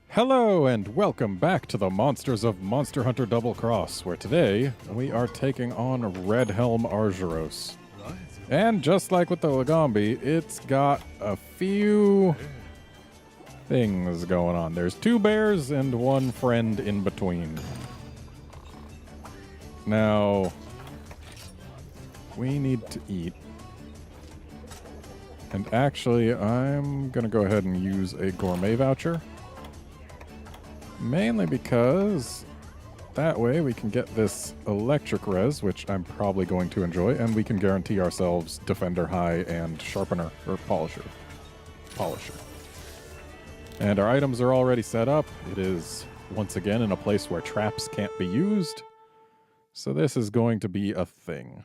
Hello and welcome back to the Monsters of Monster Hunter Double Cross, where today we are taking on Redhelm Arzuros. And just like with the Lagambi, it's got a few things going on. There's two bears and one friend in between. Now, we need to eat. And actually, I'm going to go ahead and use a gourmet voucher. Mainly because that way we can get this electric res, which I'm probably going to enjoy, and we can guarantee ourselves Defender High and Sharpener, or Polisher. And our items are already set up. It is, once again, in a place where traps can't be used. So this is going to be a thing.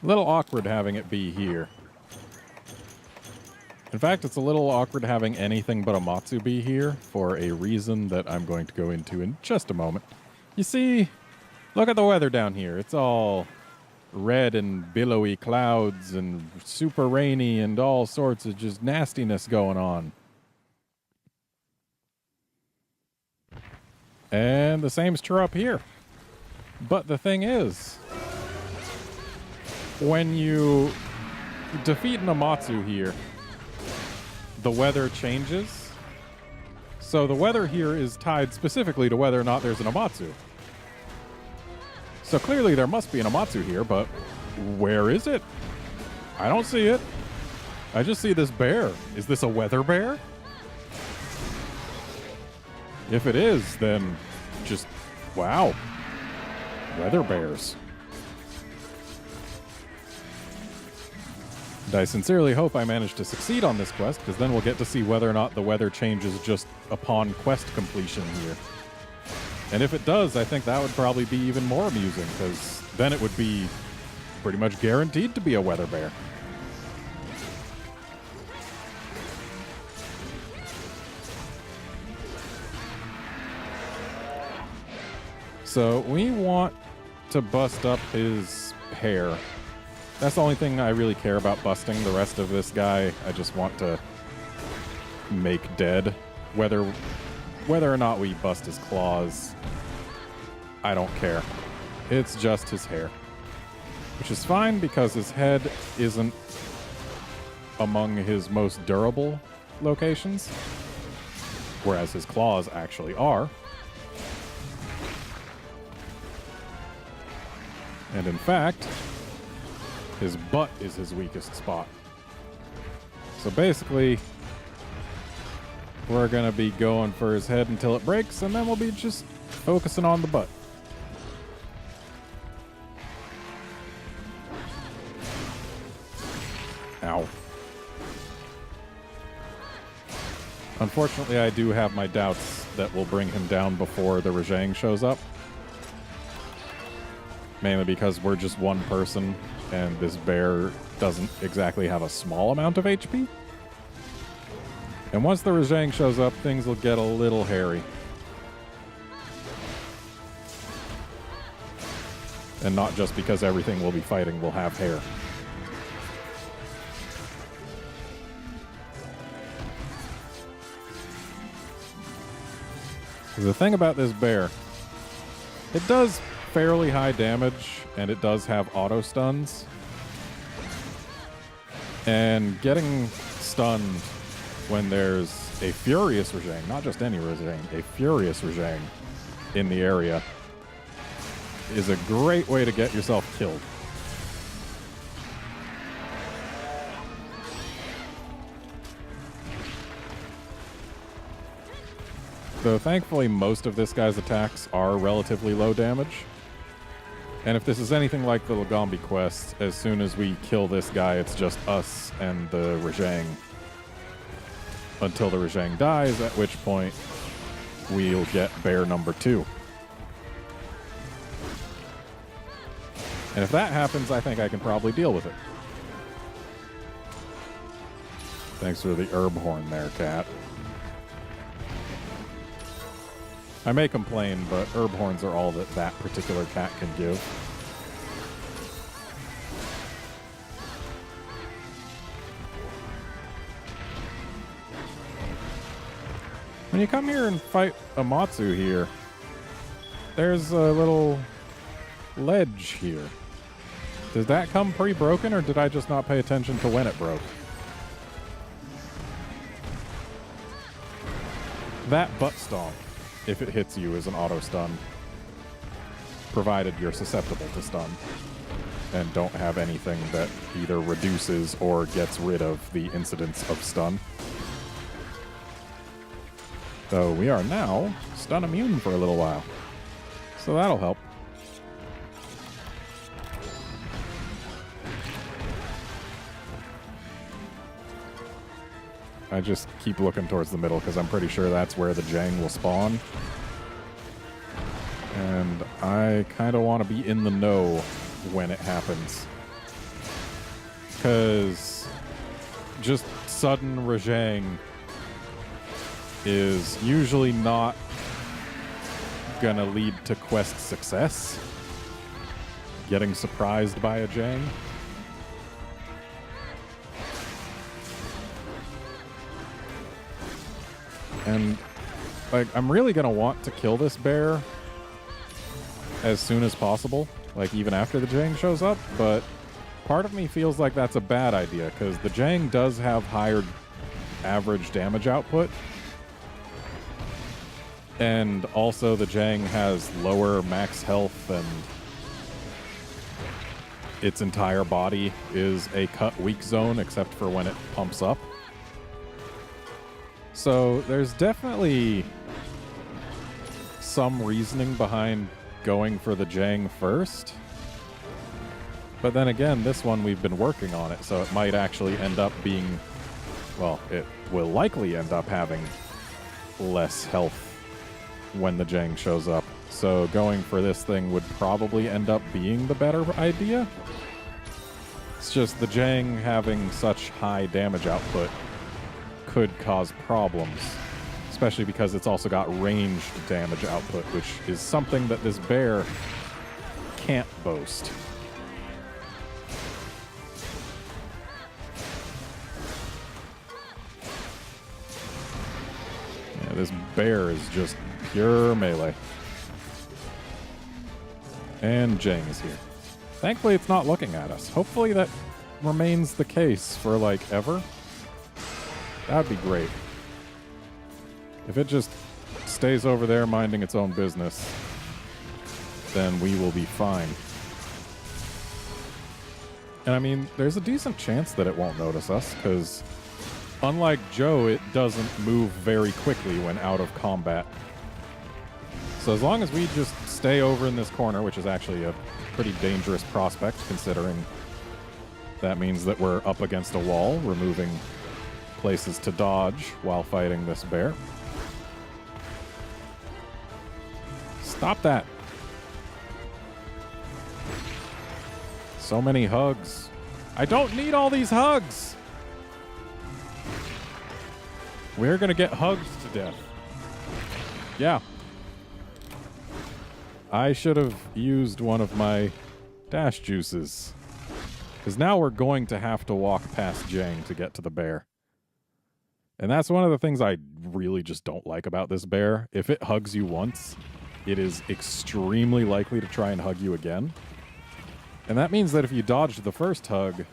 A little awkward having it be here. In fact, it's a little awkward having anything but a Matsu be here for a reason that I'm going to go into in just a moment. You see, look at the weather down here. It's all red and billowy clouds and super rainy and all sorts of just nastiness going on. And the same's true up here. But the thing is, when you defeat an Amatsu here, the weather changes. So the weather here is tied specifically to whether or not there's an Amatsu. So clearly there must be an Amatsu here, but where is it? I don't see it. I just see this bear. Is this a weather bear? If it is, then just, wow. Weather bears. And I sincerely hope I manage to succeed on this quest, because then we'll get to see whether or not the weather changes just upon quest completion here. And if it does, I think that would probably be even more amusing, because then it would be pretty much guaranteed to be a weather bear. So we want to bust up his hair. That's the only thing I really care about busting. The rest of this guy, I just want to make dead. Whether or not we bust his claws, I don't care. It's just his hair. Which is fine because his head isn't among his most durable locations, whereas his claws actually are. And in fact, his butt is his weakest spot. So basically, we're going to be going for his head until it breaks, and then we'll be just focusing on the butt. Ow. Unfortunately, I do have my doubts that we'll bring him down before the Rajang shows up. Mainly because we're just one person, and this bear doesn't exactly have a small amount of HP. And once the Rajang shows up, things will get a little hairy. And not just because everything we'll be fighting will have hair. The thing about this bear, it does fairly high damage, and it does have auto stuns. And getting stunned when there's a furious Rajang, not just any Rajang, a furious Rajang in the area, is a great way to get yourself killed. Though thankfully most of this guy's attacks are relatively low damage. And if this is anything like the Lagambi quest, as soon as we kill this guy, it's just us and the Rajang. Until the Rajang dies, at which point we'll get bear number 2. And if that happens, I think I can probably deal with it. Thanks for the herb horn there, cat. I may complain, but herb horns are all that that particular cat can give. When you come here and fight Amatsu here, there's a little ledge here. Did that come pre-broken, or did I just not pay attention to when it broke? That butt stomp, if it hits you, is an auto stun, provided you're susceptible to stun and don't have anything that either reduces or gets rid of the incidence of stun. So we are now stun immune for a little while, so that'll help. I just keep looking towards the middle because I'm pretty sure that's where the Jang will spawn. And I kind of want to be in the know when it happens. Because just sudden Rajang is usually not gonna lead to quest success. Getting surprised by a Jang. And, like, I'm really going to want to kill this bear as soon as possible, like, even after the Jang shows up, but part of me feels like that's a bad idea, because the Jang does have higher average damage output, and also the Jang has lower max health, and its entire body is a cut weak zone, except for when it pumps up. So there's definitely some reasoning behind going for the Jang first. But then again, this one we've been working on it, so it might actually end up being, well, it will likely end up having less health when the Jang shows up. So going for this thing would probably end up being the better idea. It's just the Jang having such high damage output could cause problems, especially because it's also got ranged damage output, which is something that this bear can't boast. Yeah, this bear is just pure melee. And Jang is here. Thankfully, it's not looking at us. Hopefully that remains the case for, like, ever. That'd be great. If it just stays over there minding its own business, then we will be fine. And I mean, there's a decent chance that it won't notice us, because unlike Joe, it doesn't move very quickly when out of combat. So as long as we just stay over in this corner, which is actually a pretty dangerous prospect, considering that means that we're up against a wall, removing places to dodge while fighting this bear. Stop that. So many hugs. I don't need all these hugs. We're gonna get hugged to death. Yeah. I should have used one of my dash juices. Because now we're going to have to walk past Jang to get to the bear. And that's one of the things I really just don't like about this bear. If it hugs you once, it is extremely likely to try and hug you again. And that means that if you dodged the first hug,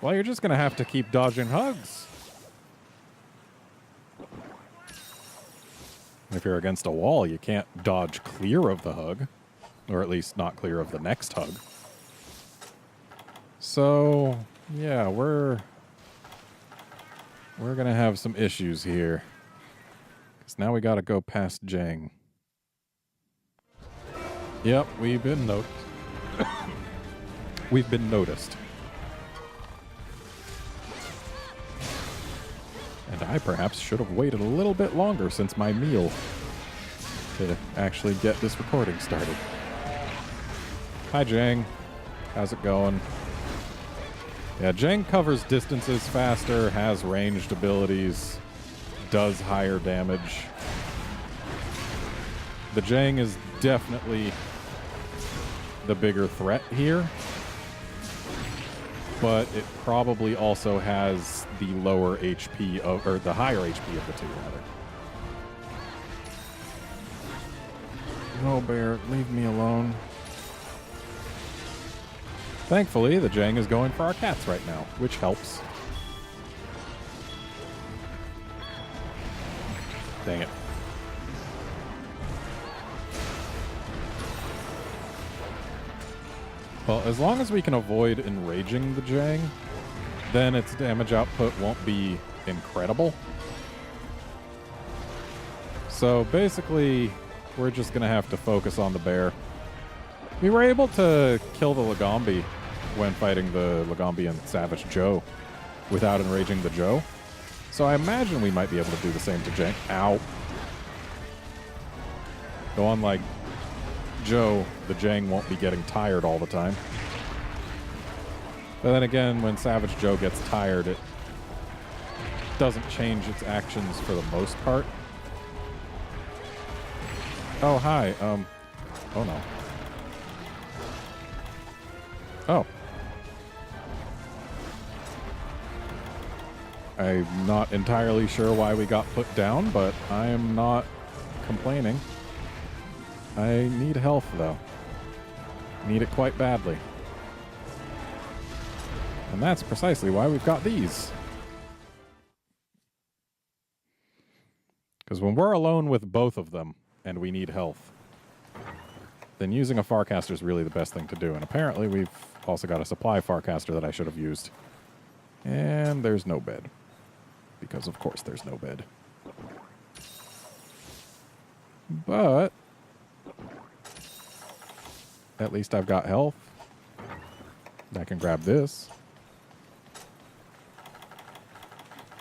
well, you're just going to have to keep dodging hugs. If you're against a wall, you can't dodge clear of the hug. Or at least not clear of the next hug. So, yeah, we're going to have some issues here. Because now we got to go past Jang. Yep, we've been noticed. We've been noticed. And I perhaps should have waited a little bit longer since my meal to actually get this recording started. Hi, Jang. How's it going? Yeah, Jang covers distances faster, has ranged abilities, does higher damage. The Jang is definitely the bigger threat here, but it probably also has the lower HP of, or the higher HP of the two, rather. No, bear, leave me alone. Thankfully, the Jang is going for our cats right now, which helps. Dang it. Well, as long as we can avoid enraging the Jang, then its damage output won't be incredible. So basically, we're just going to have to focus on the bear. We were able to kill the Lagombi when fighting the Lagombi and Savage Joe without enraging the Joe. So I imagine we might be able to do the same to Jang. Ow. Go on like Joe, the Jang won't be getting tired all the time. But then again, when Savage Joe gets tired, it doesn't change its actions for the most part. Oh, hi. Oh no. Oh. I'm not entirely sure why we got put down, but I am not complaining. I need health, though. Need it quite badly. And that's precisely why we've got these. Because when we're alone with both of them, and we need health, then using a Farcaster is really the best thing to do. And apparently we've also got a supply Farcaster that I should have used. And there's no bed. Because of course there's no bed. But at least I've got health. I can grab this.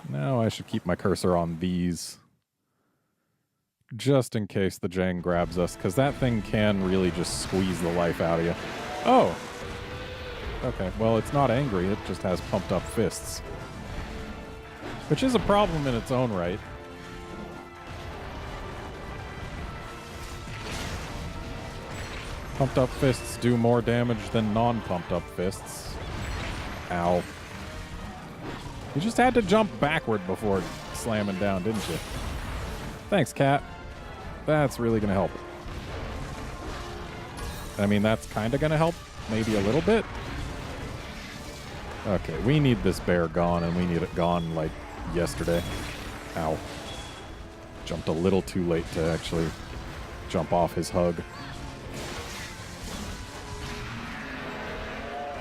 Now I should keep my cursor on these, just in case the Jang grabs us, because that thing can really just squeeze the life out of you. Oh! Okay, well, it's not angry, it just has pumped up fists. Which is a problem in its own right. Pumped up fists do more damage than non-pumped up fists. Ow. You just had to jump backward before slamming down, didn't you? Thanks, cat. That's really going to help. I mean, that's kind of going to help. Maybe a little bit. Okay, we need this bear gone, and we need it gone, like, yesterday. Ow. Jumped a little too late to actually jump off his hug.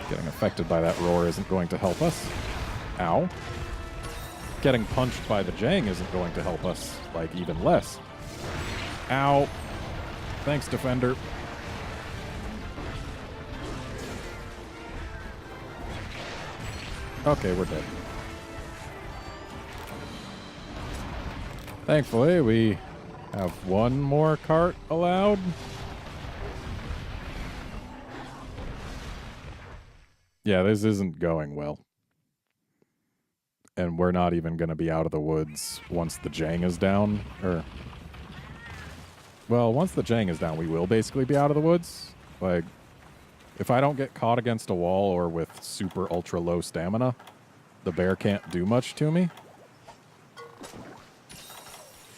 Getting affected by that roar isn't going to help us. Ow. Getting punched by the Jang isn't going to help us, like, even less. Ow. Thanks, Defender. Okay, we're dead. Thankfully, we have one more cart allowed. Yeah, this isn't going well. And we're not even going to be out of the woods once the Jang is down. Well, once the Jang is down, we will basically be out of the woods. Like, if I don't get caught against a wall or with super ultra low stamina, the bear can't do much to me.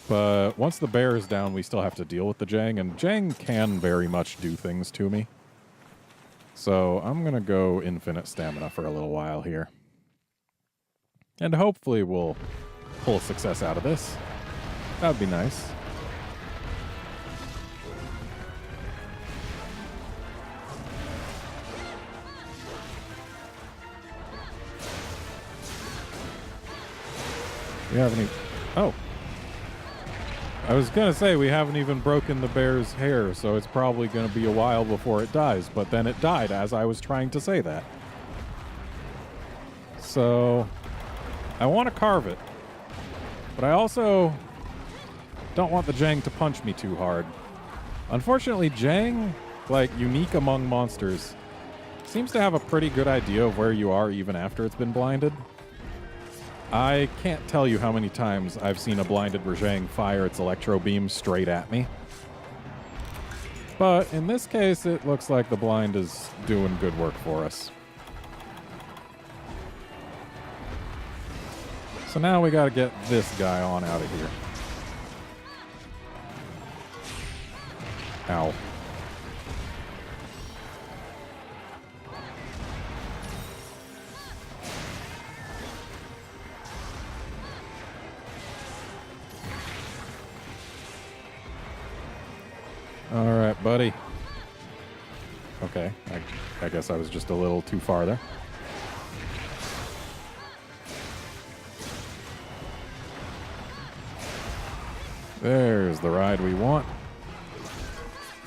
But once the bear is down, we still have to deal with the Jang, and Jang can very much do things to me. So I'm going to go infinite stamina for a little while here. And hopefully we'll pull success out of this. That would be nice. We haven't even... Oh. I was going to say we haven't even broken the bear's hair, so it's probably going to be a while before it dies. But then it died as I was trying to say that. So... I want to carve it, but I also don't want the Jang to punch me too hard. Unfortunately, Jang, like, unique among monsters, seems to have a pretty good idea of where you are even after it's been blinded. I can't tell you how many times I've seen a blinded Jang fire its electro beam straight at me. But in this case, it looks like the blind is doing good work for us. So now we got to get this guy on out of here. Ow. All right, buddy. Okay, I guess I was just a little too far there. There's the ride we want.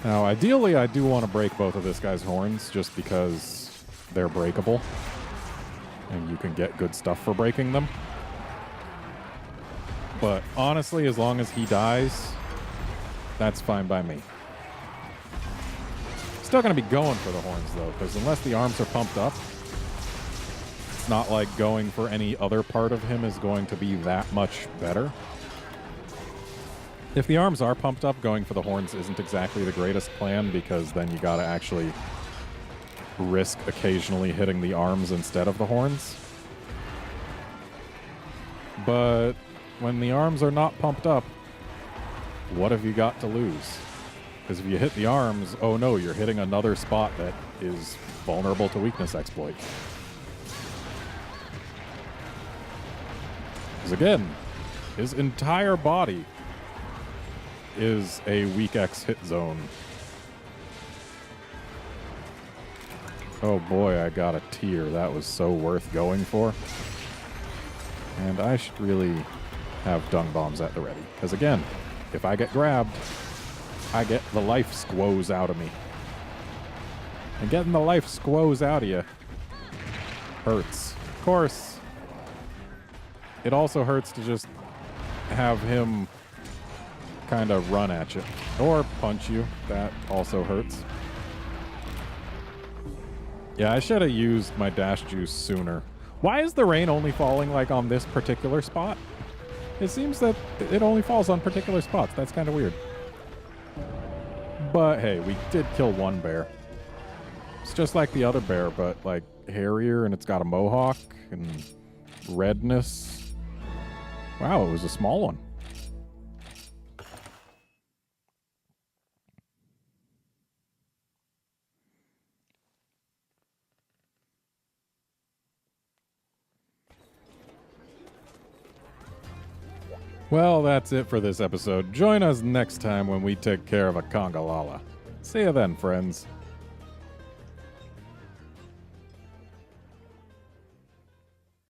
Now, ideally, I do want to break both of this guy's horns just because they're breakable. And you can get good stuff for breaking them. But honestly, as long as he dies, that's fine by me. Still going to be going for the horns, though, because unless the arms are pumped up, it's not like going for any other part of him is going to be that much better. If the arms are pumped up, going for the horns isn't exactly the greatest plan, because then you got to actually risk occasionally hitting the arms instead of the horns. But when the arms are not pumped up, what have you got to lose? Because if you hit the arms, oh no, you're hitting another spot that is vulnerable to weakness exploit. Because again, his entire body is a weak X hit zone. Oh boy, I got a tear. That was so worth going for. And I should really have dung bombs at the ready. Because again, if I get grabbed, I get the life squoze out of me. And getting the life squoze out of you hurts. Of course, it also hurts to just have him kind of run at you. Or punch you. That also hurts. Yeah, I should have used my dash juice sooner. Why is the rain only falling like on this particular spot? It seems that it only falls on particular spots. That's kind of weird. But hey, we did kill one bear. It's just like the other bear, but like hairier, and it's got a mohawk and redness. Wow, it was a small one. Well, that's it for this episode. Join us next time when we take care of a Congalala. See you then, friends.